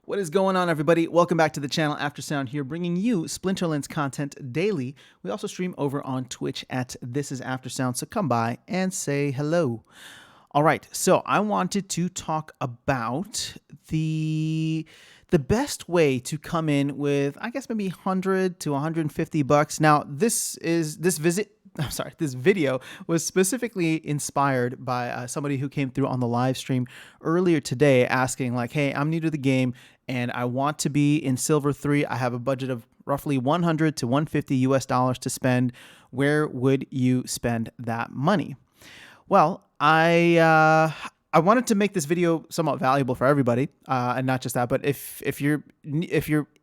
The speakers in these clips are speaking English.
What is going on, everybody? Welcome back to the channel. Aftersound here, bringing you Splinterlands content daily. We also stream over on Twitch at This Is Aftersound, so come by and say hello. All right, so I wanted to talk about the best way to come in with, I guess, maybe 100 to 150 bucks. Now, this video was specifically inspired by somebody who came through on the live stream earlier today asking like, hey, I'm new to the game and I want to be in Silver 3. I have a budget of roughly 100 to 150 US dollars to spend. Where would you spend that money? Well, I wanted to make this video somewhat valuable for everybody, and not just that. But if you're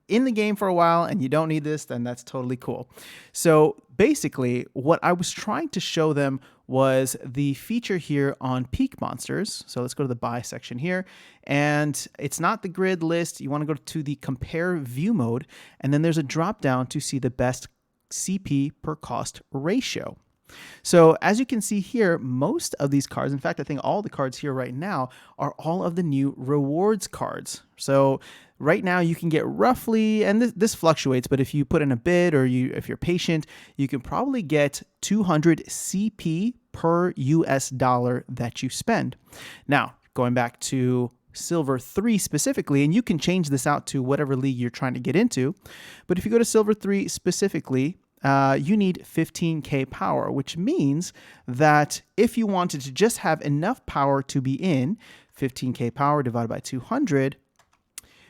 in the game for a while and you don't need this, then that's totally cool. So basically, what I was trying to show them was the feature here on Peak Monsters. So let's go to the buy section here, and it's not the grid list. You want to go to the compare view mode, and then there's a drop down to see the best CP per cost ratio. So as you can see here, most of these cards, in fact, I think all the cards here right now are all of the new rewards cards. So right now you can get roughly, and this fluctuates, but if you put in a bid or if you're patient, you can probably get 200 CP per US dollar that you spend. Now, going back to Silver 3 specifically, and you can change this out to whatever league you're trying to get into, but if you go to Silver 3 specifically, you need 15K power, which means that if you wanted to just have enough power to be in, 15K power divided by 200,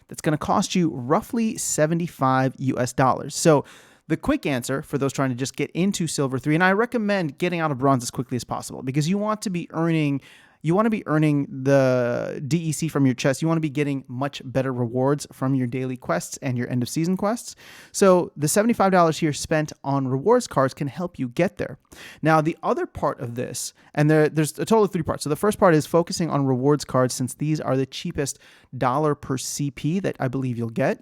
that's going to cost you roughly 75 US dollars. So the quick answer for those trying to just get into Silver 3, and I recommend getting out of Bronze as quickly as possible because you want to be earning the DEC from your chest. You want to be getting much better rewards from your daily quests and your end of season quests. So the $75 here spent on rewards cards can help you get there. Now, the other part of this, and there's a total of 3 parts. So the first part is focusing on rewards cards, since these are the cheapest dollar per CP that I believe you'll get.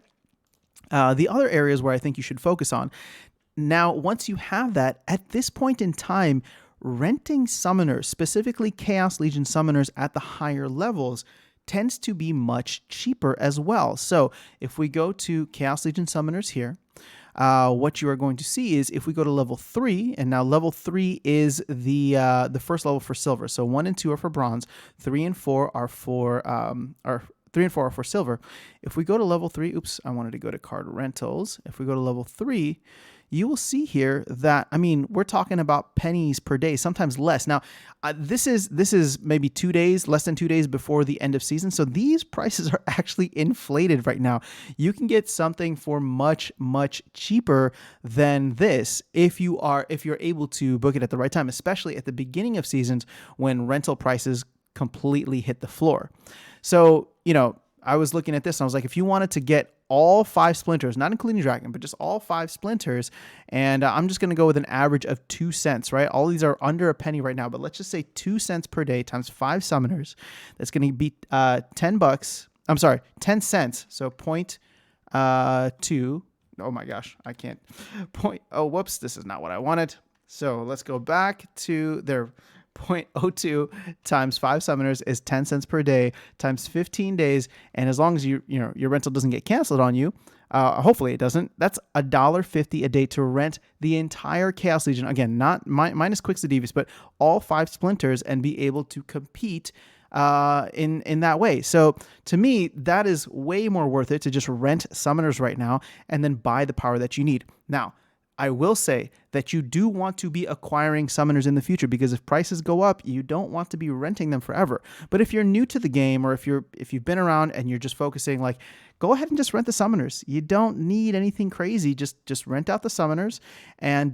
The other areas where I think you should focus on. Now, once you have that, at this point in time, renting summoners, specifically Chaos Legion summoners at the higher levels, tends to be much cheaper as well. So if we go to Chaos Legion summoners here, what you are going to see is if we go to level 3, and now level 3 is the first level for silver. So 1 and 2 are for bronze, 3 and 4 are for 3 and 4 are for silver. If we go to level 3, oops, I wanted to go to card rentals. If we go to level 3, you will see here that, I mean, we're talking about pennies per day, sometimes less. Now, this is maybe 2 days, less than 2 days before the end of season. So these prices are actually inflated right now. You can get something for much, much cheaper than this if you're able to book it at the right time, especially at the beginning of seasons when rental prices completely hit the floor. So, I was looking at this and I was like, if you wanted to get all 5 splinters, not including Dragon, but just all 5 splinters, and I'm just going to go with an average of 2 cents, right? All these are under a penny right now, but let's just say 2 cents per day times 5 summoners. That's going to be 10 bucks. I'm sorry, 10 cents. So 0.2. Oh my gosh, I can't. Oh, whoops, this is not what I wanted. So let's go back to their 0.02 times 5 summoners is 10 cents per day times 15 days. And as long as your rental doesn't get canceled on you, hopefully it doesn't, that's $1.50 a day to rent the entire Chaos Legion. Again, not minus Quicks the Devious, but all 5 splinters, and be able to compete in that way. So to me, that is way more worth it to just rent summoners right now and then buy the power that you need. Now, I will say that you do want to be acquiring summoners in the future, because if prices go up, you don't want to be renting them forever. But if you're new to the game, or if you've been around and you're just focusing, like, go ahead and just rent the summoners. You don't need anything crazy. Just rent out the summoners and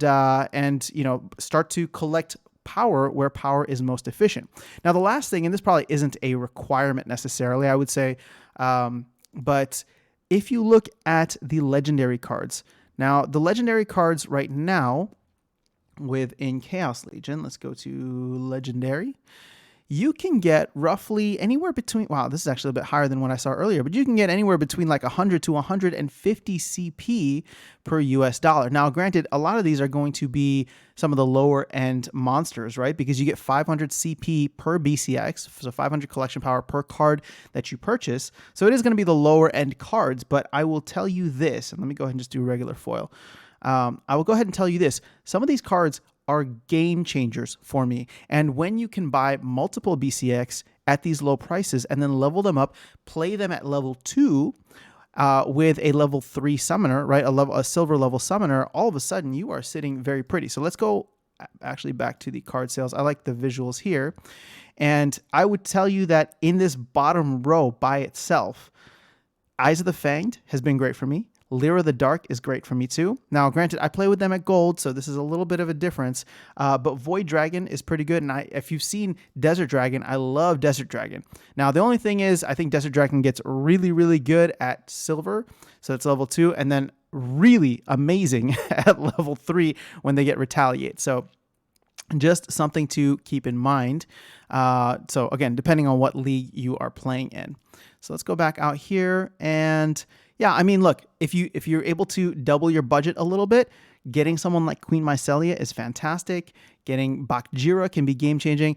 start to collect power where power is most efficient. Now, the last thing, and this probably isn't a requirement necessarily, I would say, but if you look at the legendary cards. Now, the legendary cards right now within Chaos Legion, let's go to legendary. you can get roughly anywhere between, wow, this is actually a bit higher than what I saw earlier, but you can get anywhere between like 100 to 150 CP per US dollar. Now, granted, a lot of these are going to be some of the lower end monsters, right? Because you get 500 CP per BCX, so 500 collection power per card that you purchase. So it is going to be the lower end cards, but I will tell you this, and let me go ahead and just do regular foil. I will go ahead and tell you this. Some of these cards are game changers for me. And when you can buy multiple BCX at these low prices and then level them up, play them at level 2 with a level 3 summoner, right? A silver level summoner, all of a sudden you are sitting very pretty. So let's go actually back to the card sales. I like the visuals here. And I would tell you that in this bottom row by itself, Eyes of the Fanged has been great for me. Lyra the Dark is great for me too. Now, granted, I play with them at gold, so this is a little bit of a difference. But Void Dragon is pretty good. And if you've seen Desert Dragon, I love Desert Dragon. Now, the only thing is, I think Desert Dragon gets really, really good at silver. So it's level 2. And then really amazing at level 3 when they get Retaliate. So just something to keep in mind. So again, depending on what league you are playing in. So let's go back out here and yeah, I mean, look, if you're able to double your budget a little bit, getting someone like Queen Mycelia is fantastic. Getting Bakjira can be game-changing.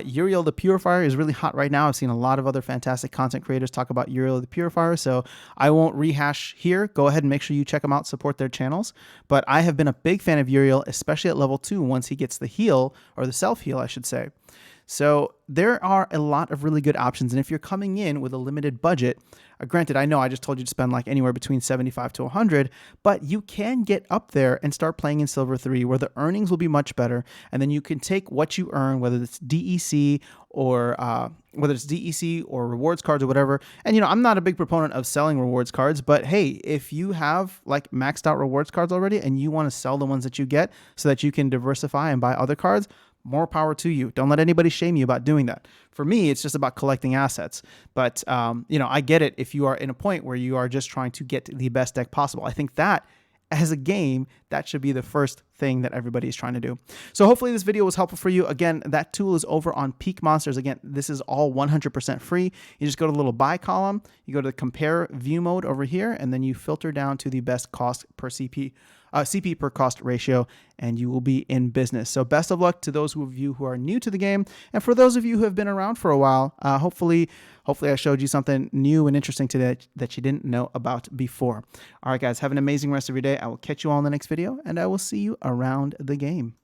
Uriel the Purifier is really hot right now. I've seen a lot of other fantastic content creators talk about Uriel the Purifier, so I won't rehash here. Go ahead and make sure you check them out, support their channels. But I have been a big fan of Uriel, especially at level 2 once he gets the heal, or the self-heal, I should say. So there are a lot of really good options. And if you're coming in with a limited budget, granted, I know I just told you to spend like anywhere between 75 to 100, but you can get up there and start playing in Silver 3 where the earnings will be much better. And then you can take what you earn, whether it's DEC or rewards cards or whatever. And, you know, I'm not a big proponent of selling rewards cards, but hey, if you have like maxed out rewards cards already and you want to sell the ones that you get so that you can diversify and buy other cards, more power to you. Don't let anybody shame you about doing that. For me, it's just about collecting assets. But, you know, I get it if you are in a point where you are just trying to get the best deck possible. I think that as a game, that should be the first thing that everybody is trying to do. So hopefully this video was helpful for you. Again, that tool is over on Peak Monsters. Again, this is all 100% free. You just go to the little buy column, you go to the compare view mode over here, and then you filter down to the best cost per CP per cost ratio, and you will be in business. So best of luck to those of you who are new to the game. And for those of you who have been around for a while, hopefully I showed you something new and interesting today that you didn't know about before. All right, guys, have an amazing rest of your day. I will catch you all in the next video, and I will see you around the game.